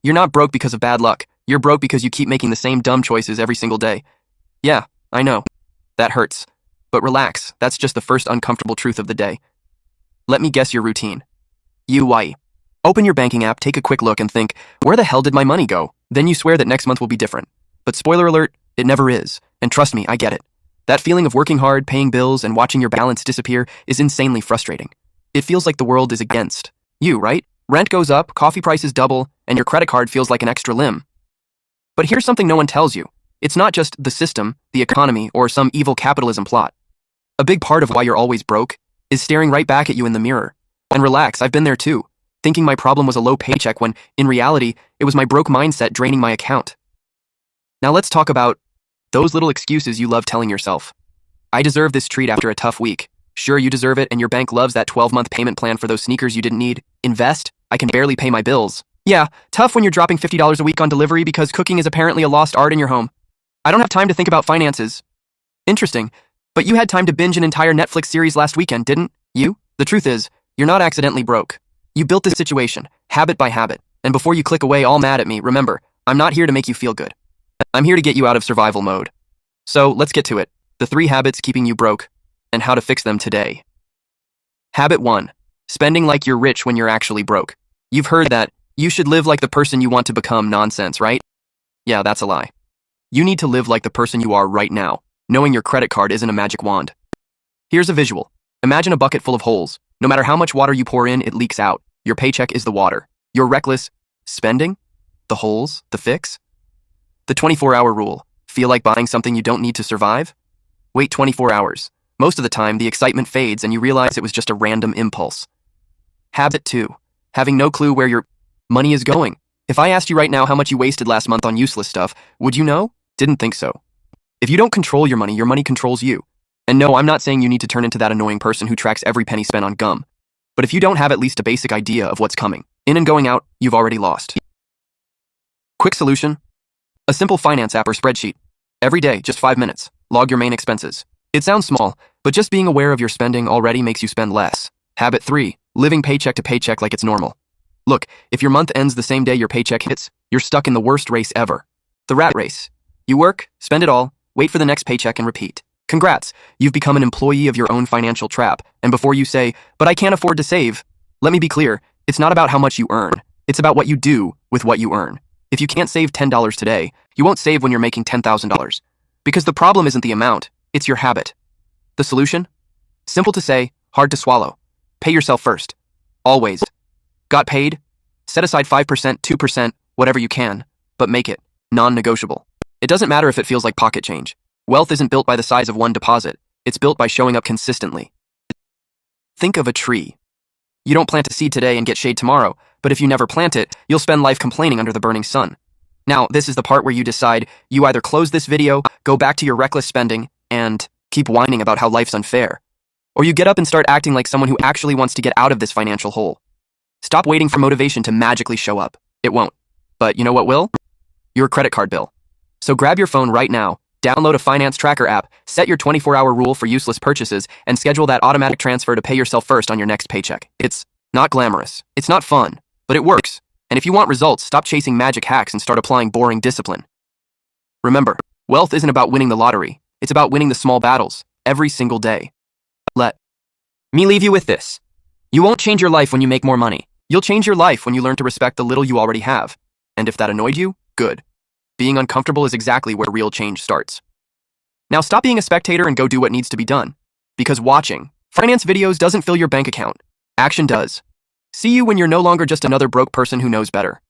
You're not broke because of bad luck. You're broke because you keep making the same dumb choices every single day. Yeah, I know. That hurts. But relax, that's just the first uncomfortable truth of the day. Let me guess your routine. You open your banking app, take a quick look and think, where the hell did my money go? Then you swear that next month will be different. But spoiler alert, it never is. And trust me, I get it. That feeling of working hard, paying bills, and watching your balance disappear is insanely frustrating. It feels like the world is against you, right? Rent goes up, coffee prices double, and your credit card feels like an extra limb. But here's something no one tells you. It's not just the system, the economy, or some evil capitalism plot. A big part of why you're always broke is staring right back at you in the mirror. And relax, I've been there too, thinking my problem was a low paycheck when, in reality, it was my broke mindset draining my account. Now let's talk about those little excuses you love telling yourself. I deserve this treat after a tough week. Sure, you deserve it, and your bank loves that 12-month payment plan for those sneakers you didn't need. Invest? I can barely pay my bills. Yeah, tough when you're dropping $50 a week on delivery because cooking is apparently a lost art in your home. I don't have time to think about finances. Interesting, but you had time to binge an entire Netflix series last weekend, didn't you? The truth is, you're not accidentally broke. You built this situation, habit by habit, and before you click away all mad at me, remember, I'm not here to make you feel good. I'm here to get you out of survival mode. So let's get to it. The 3 habits keeping you broke, and how to fix them today. Habit 1. Spending like you're rich when you're actually broke. You've heard that you should live like the person you want to become nonsense, right? Yeah, that's a lie. You need to live like the person you are right now, knowing your credit card isn't a magic wand. Here's a visual. Imagine a bucket full of holes. No matter how much water you pour in, it leaks out. Your paycheck is the water. Your reckless spending? The holes? The fix? The 24-hour rule. Feel like buying something you don't need to survive? Wait 24 hours. Most of the time, the excitement fades and you realize it was just a random impulse. Habit 2. Having no clue where your money is going. If I asked you right now how much you wasted last month on useless stuff, would you know? Didn't think so. If you don't control your money controls you. And no, I'm not saying you need to turn into that annoying person who tracks every penny spent on gum. But if you don't have at least a basic idea of what's coming, in and going out, you've already lost. Quick solution. A simple finance app or spreadsheet. Every day, just 5 minutes. Log your main expenses. It sounds small, but just being aware of your spending already makes you spend less. Habit 3. Living paycheck to paycheck like it's normal. Look, if your month ends the same day your paycheck hits, you're stuck in the worst race ever. The rat race. You work, spend it all, wait for the next paycheck and repeat. Congrats, you've become an employee of your own financial trap. And before you say, but I can't afford to save, let me be clear, it's not about how much you earn. It's about what you do with what you earn. If you can't save $10 today, you won't save when you're making $10,000. Because the problem isn't the amount, it's your habit. The solution? Simple to say, hard to swallow. Pay yourself first. Always. Got paid? Set aside 5%, 2%, whatever you can, but make it non-negotiable. It doesn't matter if it feels like pocket change. Wealth isn't built by the size of one deposit. It's built by showing up consistently. Think of a tree. You don't plant a seed today and get shade tomorrow, but if you never plant it, you'll spend life complaining under the burning sun. Now, this is the part where you decide you either close this video, go back to your reckless spending, and keep whining about how life's unfair. Or you get up and start acting like someone who actually wants to get out of this financial hole. Stop waiting for motivation to magically show up. It won't. But you know what will? Your credit card bill. So grab your phone right now, download a finance tracker app, set your 24-hour rule for useless purchases, and schedule that automatic transfer to pay yourself first on your next paycheck. It's not glamorous. It's not fun, but it works. And if you want results, stop chasing magic hacks and start applying boring discipline. Remember, wealth isn't about winning the lottery. It's about winning the small battles, every single day. Let me leave you with this. You won't change your life when you make more money. You'll change your life when you learn to respect the little you already have. And if that annoyed you, good. Being uncomfortable is exactly where real change starts. Now stop being a spectator and go do what needs to be done. Because watching finance videos doesn't fill your bank account. Action does. See you when you're no longer just another broke person who knows better.